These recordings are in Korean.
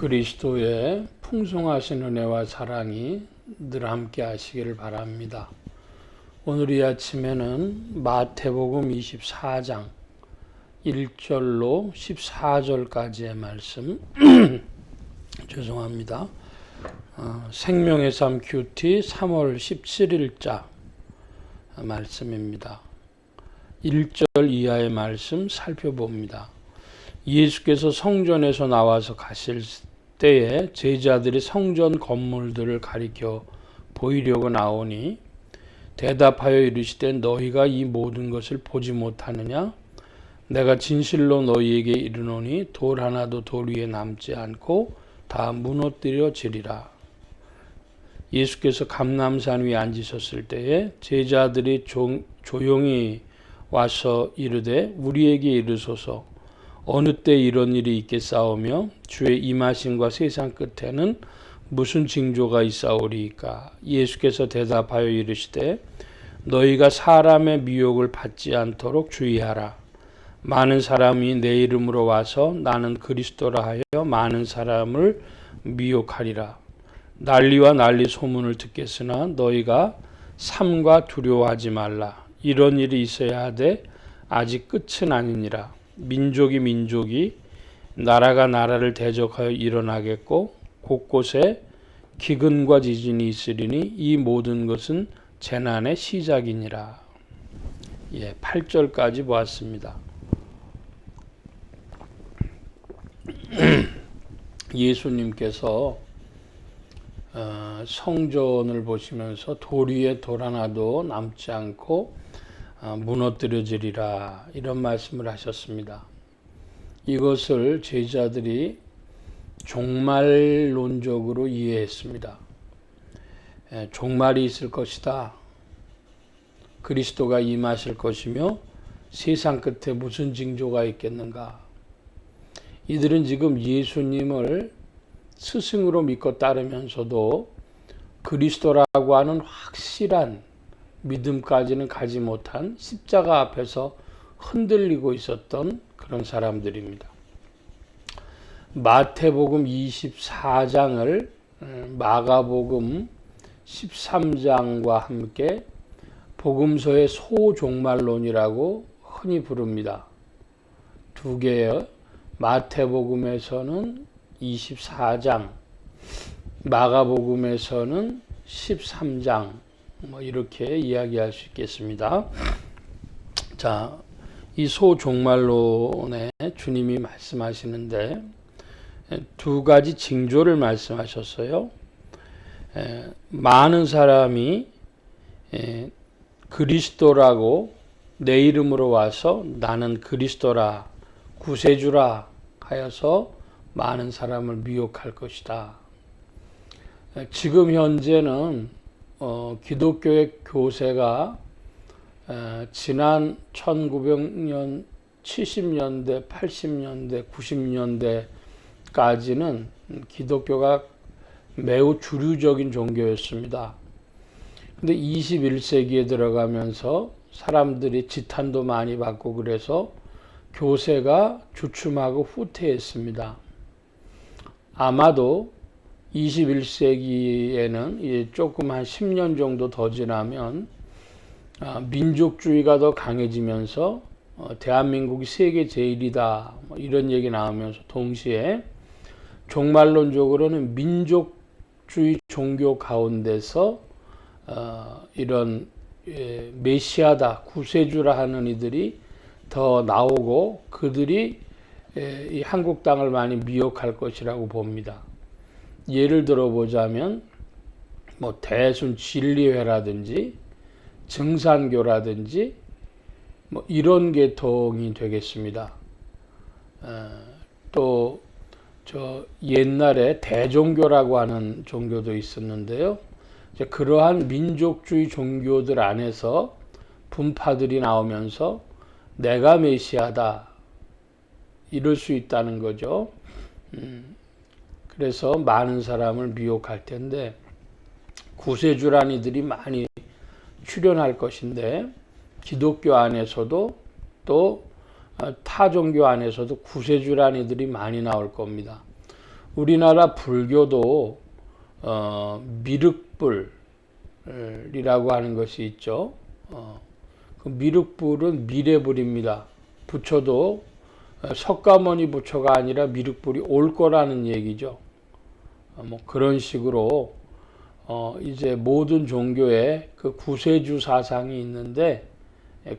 그리스도의 풍성하신 은혜와 사랑이 늘 함께 하시기를 바랍니다. 오늘 이 아침에는 마태복음 24장 1절로 14절까지의 말씀 죄송합니다. 생명의 삶 큐티 3월 17일자 말씀입니다. 1절 이하의 말씀 살펴봅니다. 예수께서 성전에서 나와서 가실 때에 제자들이 성전 건물들을 가리켜 보이려고 나오니 대답하여 이르시되 너희가 이 모든 것을 보지 못하느냐? 내가 진실로 너희에게 이르노니 돌 하나도 돌 위에 남지 않고 다 무너뜨려지리라. 예수께서 감람산 위에 앉으셨을 때에 제자들이 조용히 와서 이르되 우리에게 이르소서 어느 때 이런 일이 있겠사오며 주의 임하심과 세상 끝에는 무슨 징조가 있사오리이까? 예수께서 대답하여 이르시되 너희가 사람의 미혹을 받지 않도록 주의하라. 많은 사람이 내 이름으로 와서 나는 그리스도라 하여 많은 사람을 미혹하리라. 난리와 난리 소문을 듣겠으나 너희가 삼가 두려워하지 말라. 이런 일이 있어야 하되 아직 끝은 아니니라. 민족이 나라가 나라를 대적하여 일어나겠고 곳곳에 기근과 지진이 있으리니 이 모든 것은 재난의 시작이니라. 8절까지 보았습니다. 예수님께서 성전을 보시면서 돌 위에 돌 하나도 남지 않고 무너뜨려지리라 이런 말씀을 하셨습니다. 이것을 제자들이 종말론적으로 이해했습니다. 종말이 있을 것이다. 그리스도가 임하실 것이며 세상 끝에 무슨 징조가 있겠는가. 이들은 지금 예수님을 스승으로 믿고 따르면서도 그리스도라고 하는 확실한 믿음까지는 가지 못한 십자가 앞에서 흔들리고 있었던 그런 사람들입니다. 마태복음 24장을 마가복음 13장과 함께 복음서의 소종말론이라고 흔히 부릅니다. 두 개의 마태복음에서는 24장, 마가복음에서는 13장 이렇게 이야기할 수 있겠습니다. 자, 이 소종말론에 주님이 말씀하시는데 두 가지 징조를 말씀하셨어요. 많은 사람이 그리스도라고 내 이름으로 와서 나는 그리스도라 구세주라 하여서 많은 사람을 미혹할 것이다. 지금 현재는 기독교의 교세가 지난 1900년, 70년대, 80년대, 90년대까지는 기독교가 매우 주류적인 종교였습니다. 근데 21세기에 들어가면서 사람들이 지탄도 많이 받고 그래서 교세가 주춤하고 후퇴했습니다. 아마도 21세기에는 조금 한 10년 정도 더 지나면 민족주의가 더 강해지면서 대한민국이 세계 제일이다 이런 얘기 나오면서 동시에 종말론적으로는 민족주의 종교 가운데서 이런 메시아다 구세주라 하는 이들이 더 나오고 그들이 이 한국 땅을 많이 미혹할 것이라고 봅니다. 예를 들어보자면 대순 진리회라든지 증산교라든지 이런 계통이 되겠습니다. 또 옛날에 대종교라고 하는 종교도 있었는데요. 그러한 민족주의 종교들 안에서 분파들이 나오면서 내가 메시아다 이럴 수 있다는 거죠. 그래서 많은 사람을 미혹할 텐데 구세주란 이들이 많이 출현할 것인데 기독교 안에서도 또 타 종교 안에서도 구세주란 이들이 많이 나올 겁니다. 우리나라 불교도 미륵불이라고 하는 것이 있죠. 그 미륵불은 미래불입니다. 부처도 석가모니 부처가 아니라 미륵불이 올 거라는 얘기죠. 뭐 그런 식으로 이제 모든 종교에 그 구세주 사상이 있는데,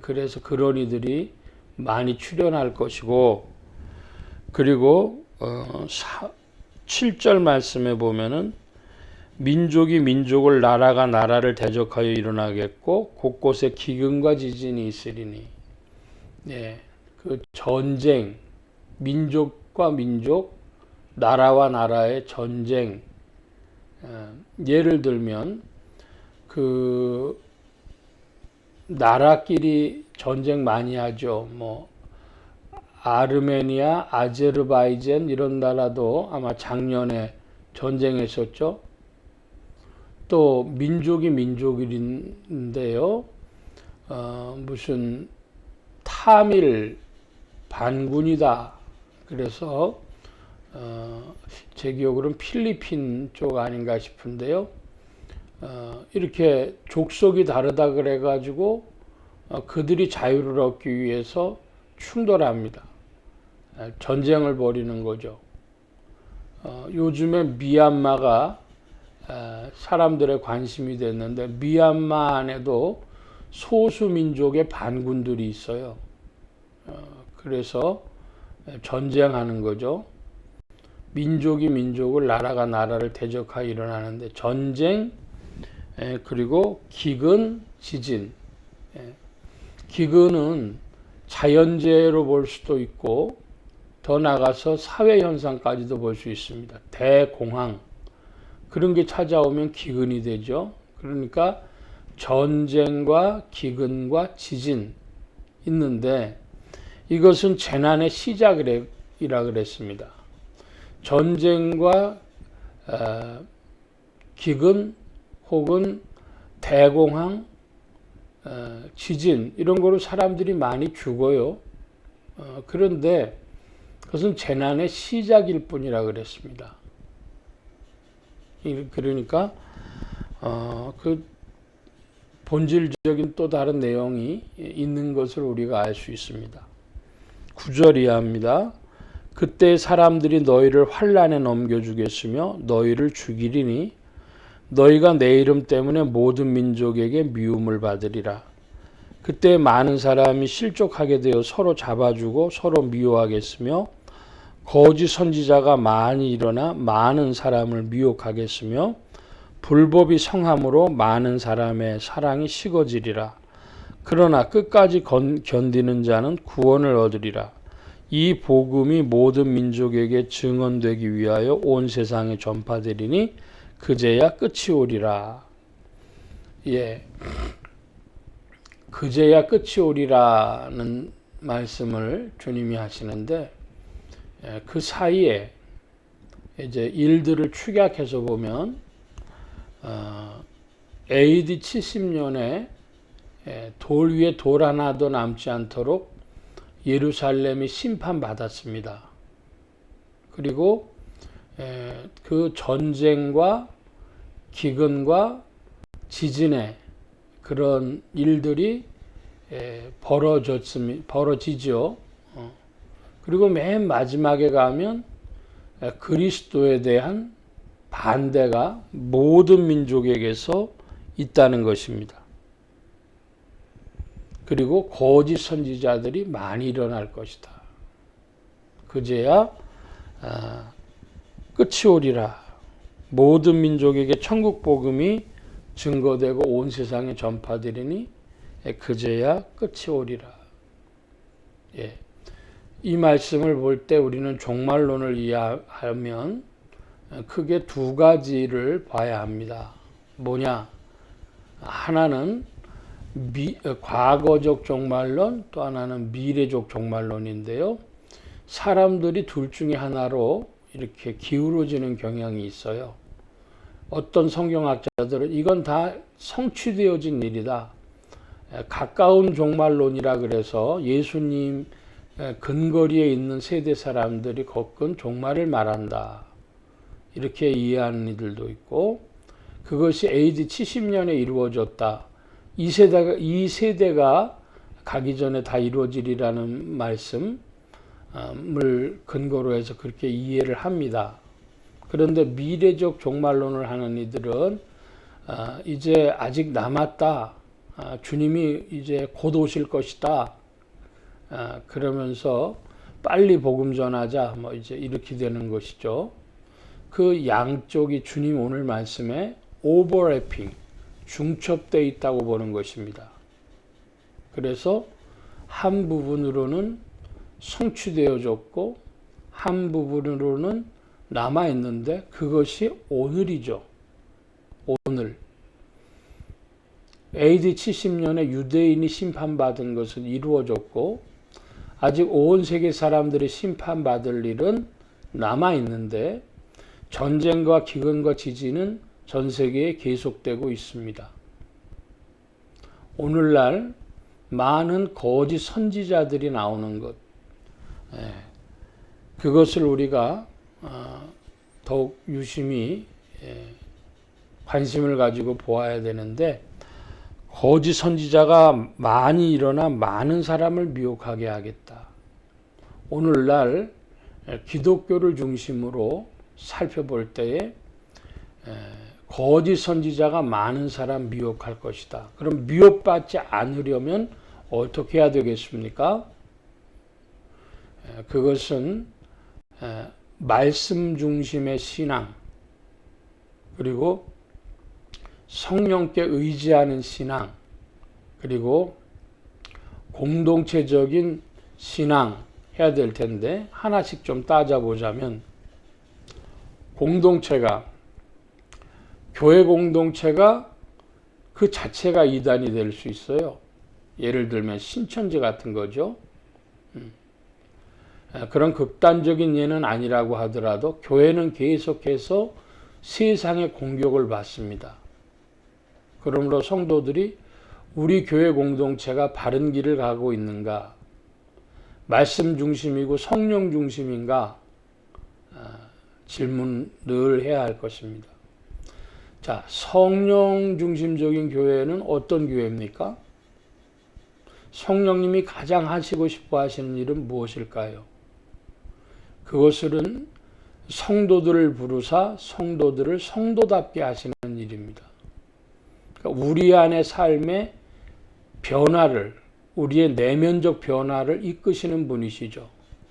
그래서 그런 이들이 많이 출현할 것이고, 그리고 7절 말씀에 보면은 민족이 민족을, 나라가 나라를 대적하여 일어나겠고 곳곳에 기근과 지진이 있으리니. 예, 그 전쟁, 민족과 민족, 나라와 나라의 전쟁. 예를 들면 그 나라끼리 전쟁 많이 하죠. 뭐 아르메니아, 아제르바이잔 이런 나라도 아마 작년에 전쟁했었죠. 또 민족이 민족인데요. 무슨 타밀 반군이다. 그래서 제 기억으로는 필리핀 쪽 아닌가 싶은데요. 이렇게 족속이 다르다 그래가지고 그들이 자유를 얻기 위해서 충돌합니다. 전쟁을 벌이는 거죠. 요즘에 미얀마가 사람들의 관심이 됐는데, 미얀마 안에도 소수민족의 반군들이 있어요. 그래서 전쟁하는 거죠. 민족이 민족을, 나라가 나라를 대적하여 일어나는데, 전쟁, 그리고 기근, 지진. 기근은 자연재해로 볼 수도 있고 더 나아가서 사회현상까지도 볼 수 있습니다. 대공황, 그런 게 찾아오면 기근이 되죠. 그러니까 전쟁과 기근과 지진 있는데, 이것은 재난의 시작이라 그랬습니다. 전쟁과 기근 혹은 대공황, 지진 이런 거로 사람들이 많이 죽어요. 그런데 그것은 재난의 시작일 뿐이라 그랬습니다. 그러니까 그 본질적인 또 다른 내용이 있는 것을 우리가 알 수 있습니다. 9절 이하입니다. 그때 사람들이 너희를 환난에 넘겨주겠으며 너희를 죽이리니 너희가 내 이름 때문에 모든 민족에게 미움을 받으리라. 그때 많은 사람이 실족하게 되어 서로 잡아주고 서로 미워하겠으며 거짓 선지자가 많이 일어나 많은 사람을 미혹하겠으며 불법이 성함으로 많은 사람의 사랑이 식어지리라. 그러나 끝까지 견디는 자는 구원을 얻으리라. 이 복음이 모든 민족에게 증언되기 위하여 온 세상에 전파되리니 그제야 끝이 오리라. 예, 그제야 끝이 오리라는 말씀을 주님이 하시는데, 그 사이에 이제 일들을 축약해서 보면 AD 70년에 돌 위에 돌 하나도 남지 않도록 예루살렘이 심판받았습니다. 그리고 그 전쟁과 기근과 지진의 그런 일들이 벌어지죠. 그리고 맨 마지막에 가면 그리스도에 대한 반대가 모든 민족에게서 있다는 것입니다. 그리고 거짓 선지자들이 많이 일어날 것이다. 그제야 끝이 오리라. 모든 민족에게 천국 복음이 증거되고 온 세상에 전파되리니 그제야 끝이 오리라. 예. 이 말씀을 볼 때 우리는 종말론을 이해하면 크게 두 가지를 봐야 합니다. 뭐냐? 하나는 과거적 종말론, 또 하나는 미래적 종말론인데요. 사람들이 둘 중에 하나로 이렇게 기울어지는 경향이 있어요. 어떤 성경학자들은 이건 다 성취되어진 일이다. 가까운 종말론이라 그래서 예수님 근거리에 있는 세대 사람들이 겪은 종말을 말한다. 이렇게 이해하는 이들도 있고, 그것이 AD 70년에 이루어졌다. 이 세대가 가기 전에 다 이루어지리라는 말씀을 근거로 해서 그렇게 이해를 합니다. 그런데 미래적 종말론을 하는 이들은 이제 아직 남았다. 주님이 이제 곧 오실 것이다. 그러면서 빨리 복음 전하자. 뭐 이제 이렇게 되는 것이죠. 그 양쪽이 주님 오늘 말씀에 오버래핑, 중첩되어 있다고 보는 것입니다. 그래서 한 부분으로는 성취되어졌고 한 부분으로는 남아있는데 그것이 오늘이죠. 오늘. AD 70년에 유대인이 심판받은 것은 이루어졌고 아직 온 세계 사람들이 심판받을 일은 남아있는데 전쟁과 기근과 지진은 전 세계에 계속되고 있습니다. 오늘날 많은 거짓 선지자들이 나오는 것, 그것을 우리가 더욱 유심히 관심을 가지고 보아야 되는데, 거짓 선지자가 많이 일어나 많은 사람을 미혹하게 하겠다. 오늘날 기독교를 중심으로 살펴볼 때에 거짓 선지자가 많은 사람 미혹할 것이다. 그럼 미혹받지 않으려면 어떻게 해야 되겠습니까? 그것은 말씀 중심의 신앙, 그리고 성령께 의지하는 신앙, 그리고 공동체적인 신앙 해야 될 텐데, 하나씩 좀 따져보자면, 교회 공동체가 그 자체가 이단이 될 수 있어요. 예를 들면 신천지 같은 거죠. 그런 극단적인 예는 아니라고 하더라도 교회는 계속해서 세상의 공격을 받습니다. 그러므로 성도들이 우리 교회 공동체가 바른 길을 가고 있는가, 말씀 중심이고 성령 중심인가 질문을 해야 할 것입니다. 자, 성령 중심적인 교회는 어떤 교회입니까? 성령님이 가장 하시고 싶어 하시는 일은 무엇일까요? 그것은 성도들을 부르사 성도들을 성도답게 하시는 일입니다. 그러니까 우리 안의 삶의 변화를, 우리의 내면적 변화를 이끄시는 분이시죠.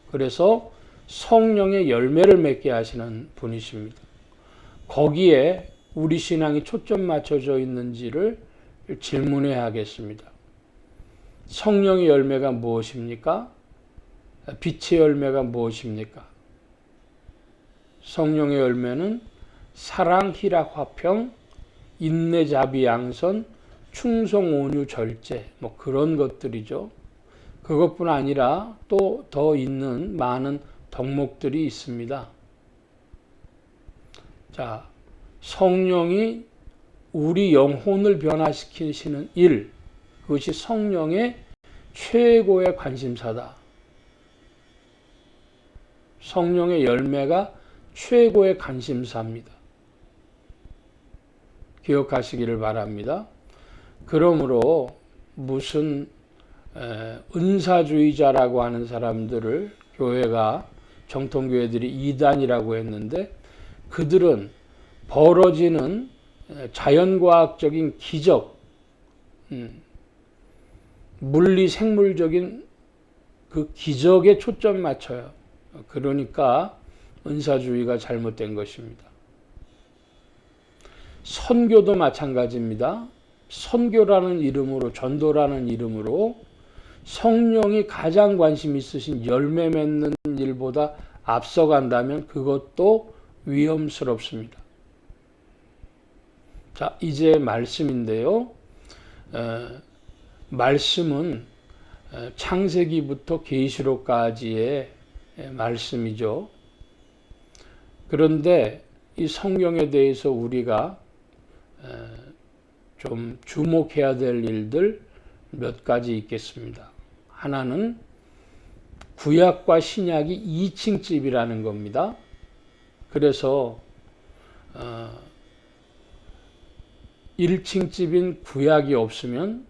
그래서 성령의 열매를 맺게 하시는 분이십니다. 거기에 우리 신앙이 초점 맞춰져 있는지를 질문해야 하겠습니다. 성령의 열매가 무엇입니까? 빛의 열매가 무엇입니까? 성령의 열매는 사랑, 희락, 화평, 인내, 자비, 양선, 충성, 온유, 절제, 뭐 그런 것들이죠. 그것뿐 아니라 또 더 있는 많은 덕목들이 있습니다. 자, 성령이 우리 영혼을 변화시키시는 일, 그것이 성령의 최고의 관심사다. 성령의 열매가 최고의 관심사입니다. 기억하시기를 바랍니다. 그러므로 무슨 은사주의자라고 하는 사람들을 교회가, 정통교회들이 이단이라고 했는데, 그들은 벌어지는 자연과학적인 기적, 물리 생물적인 그 기적에 초점 맞춰요. 그러니까 은사주의가 잘못된 것입니다. 선교도 마찬가지입니다. 선교라는 이름으로, 전도라는 이름으로 성령이 가장 관심 있으신 열매 맺는 일보다 앞서간다면 그것도 위험스럽습니다. 자, 이제 말씀인데요. 말씀은 창세기부터 계시록까지의 말씀이죠. 그런데 이 성경에 대해서 우리가 좀 주목해야 될 일들 몇 가지 있겠습니다. 하나는 구약과 신약이 2층집이라는 겁니다. 그래서 1층 집인 구약이 없으면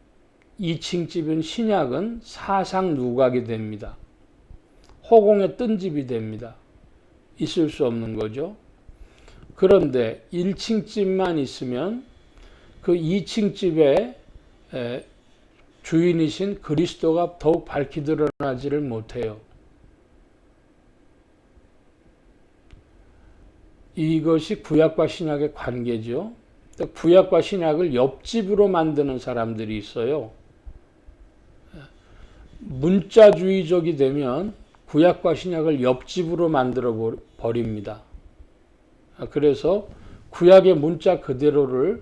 2층 집인 신약은 사상 누각이 됩니다. 허공에 뜬 집이 됩니다. 있을 수 없는 거죠. 그런데 1층 집만 있으면 그 2층 집의 주인이신 그리스도가 더욱 밝히 드러나지를 못해요. 이것이 구약과 신약의 관계죠. 구약과 신약을 옆집으로 만드는 사람들이 있어요. 문자주의적이 되면 구약과 신약을 옆집으로 만들어 버립니다. 그래서 구약의 문자 그대로를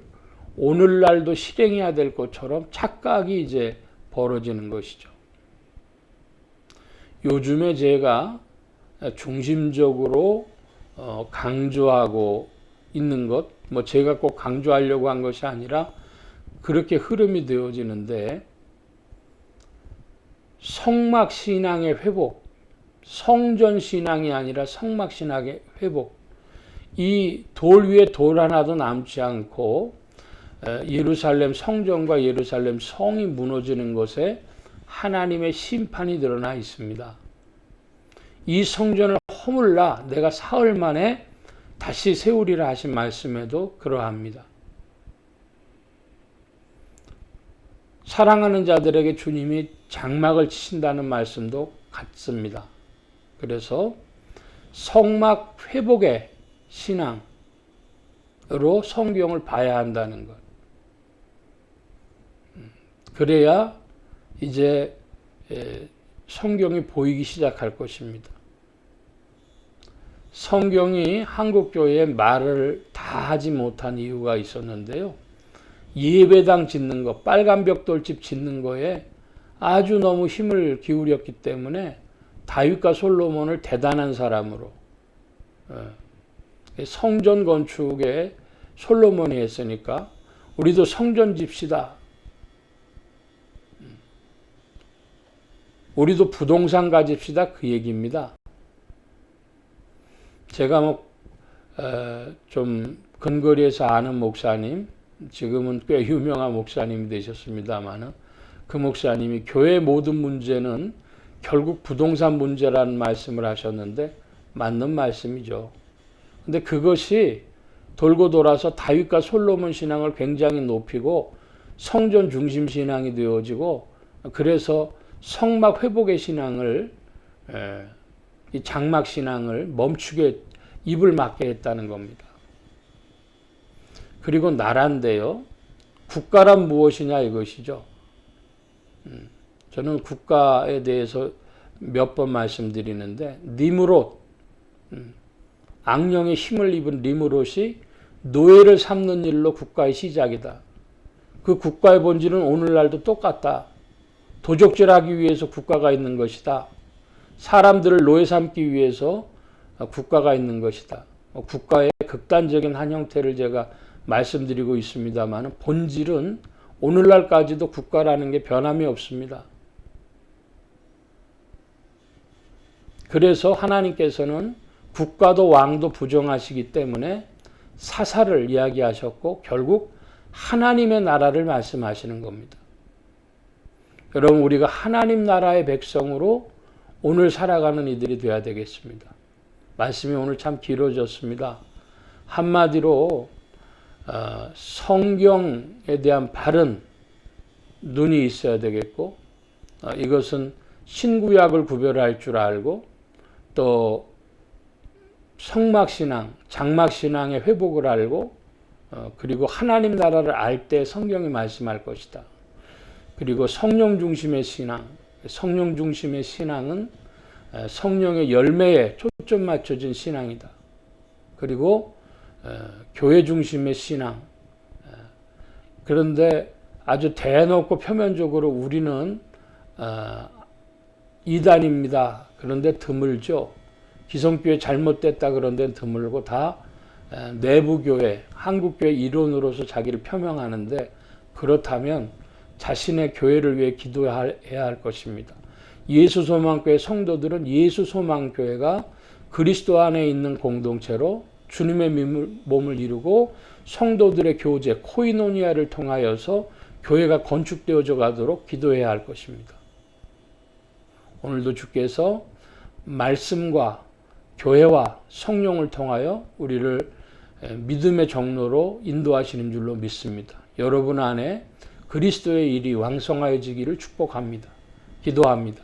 오늘날도 실행해야 될 것처럼 착각이 이제 벌어지는 것이죠. 요즘에 제가 중심적으로 강조하고 있는 것, 뭐 제가 꼭 강조하려고 한 것이 아니라 그렇게 흐름이 되어지는데, 성막신앙의 회복, 성전신앙이 아니라 성막신앙의 회복, 이 돌 위에 돌 하나도 남지 않고 예루살렘 성전과 예루살렘 성이 무너지는 것에 하나님의 심판이 드러나 있습니다. 이 성전을 허물라 내가 사흘 만에 다시 세우리라 하신 말씀에도 그러합니다. 사랑하는 자들에게 주님이 장막을 치신다는 말씀도 같습니다. 그래서 성막 회복의 신앙으로 성경을 봐야 한다는 것. 그래야 이제 성경이 보이기 시작할 것입니다. 성경이 한국교회에 말을 다 하지 못한 이유가 있었는데요. 예배당 짓는 거, 빨간 벽돌집 짓는 거에 아주 너무 힘을 기울였기 때문에 다윗과 솔로몬을 대단한 사람으로, 성전 건축에 솔로몬이 했으니까 우리도 성전 집시다. 우리도 부동산 가집시다. 그 얘기입니다. 제가 좀 근거리에서 아는 목사님, 지금은 꽤 유명한 목사님이 되셨습니다만, 그 목사님이 교회의 모든 문제는 결국 부동산 문제라는 말씀을 하셨는데 맞는 말씀이죠. 근데 그것이 돌고 돌아서 다윗과 솔로몬 신앙을 굉장히 높이고 성전 중심 신앙이 되어지고, 그래서 성막 회복의 신앙을, 이 장막 신앙을 멈추게, 입을 막게 했다는 겁니다. 그리고 나라인데요. 국가란 무엇이냐 이것이죠. 저는 국가에 대해서 몇 번 말씀드리는데, 니므롯, 악령의 힘을 입은 니므롯이 노예를 삼는 일로 국가의 시작이다. 그 국가의 본질은 오늘날도 똑같다. 도적질하기 위해서 국가가 있는 것이다. 사람들을 노예 삼기 위해서 국가가 있는 것이다. 국가의 극단적인 한 형태를 제가 말씀드리고 있습니다만, 본질은 오늘날까지도 국가라는 게 변함이 없습니다. 그래서 하나님께서는 국가도 왕도 부정하시기 때문에 사사를 이야기하셨고 결국 하나님의 나라를 말씀하시는 겁니다. 여러분, 우리가 하나님 나라의 백성으로 오늘 살아가는 이들이 되어야 되겠습니다. 말씀이 오늘 참 길어졌습니다. 한마디로 성경에 대한 바른 눈이 있어야 되겠고, 이것은 신구약을 구별할 줄 알고, 또 성막신앙, 장막신앙의 회복을 알고, 그리고 하나님 나라를 알 때 성경이 말씀할 것이다. 그리고 성령 중심의 신앙, 성령 중심의 신앙은 성령의 열매에 초점 맞춰진 신앙이다. 그리고 교회 중심의 신앙. 그런데 아주 대놓고 표면적으로 우리는 이단입니다. 그런데 드물죠. 기성교회 잘못됐다 그런 데는 드물고 다 내부교회, 한국교회 이론으로서 자기를 표명하는데, 그렇다면 자신의 교회를 위해 기도해야 할 것입니다. 예수소망교회 성도들은 예수소망교회가 그리스도 안에 있는 공동체로 주님의 몸을 이루고 성도들의 교제 코이노니아를 통하여서 교회가 건축되어져 가도록 기도해야 할 것입니다. 오늘도 주께서 말씀과 교회와 성령을 통하여 우리를 믿음의 정로로 인도하시는 줄로 믿습니다. 여러분 안에 그리스도의 일이 왕성하여지기를 축복합니다. 기도합니다.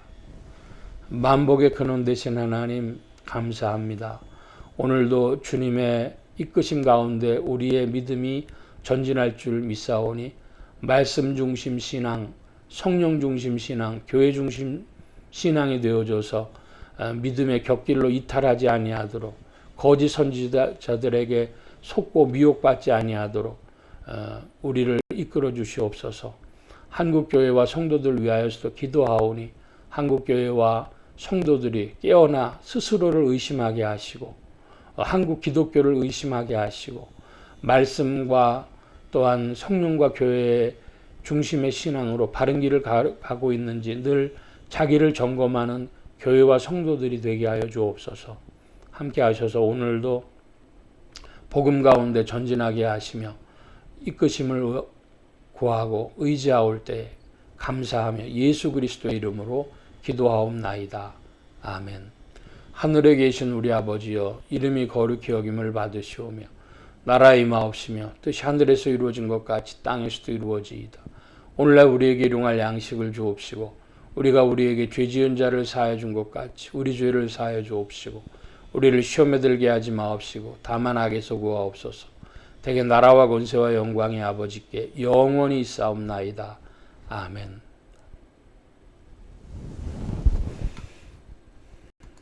만복의 근원 되신 하나님 감사합니다. 오늘도 주님의 이끄심 가운데 우리의 믿음이 전진할 줄 믿사오니 말씀 중심 신앙, 성령 중심 신앙, 교회 중심 신앙이 되어져서 믿음의 곁길로 이탈하지 아니하도록 거짓 선지자들에게 속고 미혹받지 아니하도록 우리를 이끌어 주시옵소서. 한국교회와 성도들 위하여서도 기도하오니 한국교회와 성도들이 깨어나 스스로를 의심하게 하시고 한국 기독교를 의심하게 하시고 말씀과 또한 성령과 교회의 중심의 신앙으로 바른 길을 가고 있는지 늘 자기를 점검하는 교회와 성도들이 되게 하여 주옵소서. 함께 하셔서 오늘도 복음 가운데 전진하게 하시며 이끄심을 구하고 의지하올 때 감사하며 예수 그리스도의 이름으로 기도하옵나이다. 아멘. 하늘에 계신 우리 아버지여, 이름이 거룩히 여김을 받으시오며 나라의 임하옵시며 뜻이 하늘에서 이루어진 것 같이 땅에서도 이루어지이다. 오늘날 우리에게 일용할 양식을 주옵시고 우리가 우리에게 죄 지은 자를 사하여 준 것 같이 우리 죄를 사하여 주옵시고 우리를 시험에 들게 하지 마옵시고 다만 악에서 구하옵소서. 대개 나라와 권세와 영광이 아버지께 영원히 있사옵나이다. 아멘.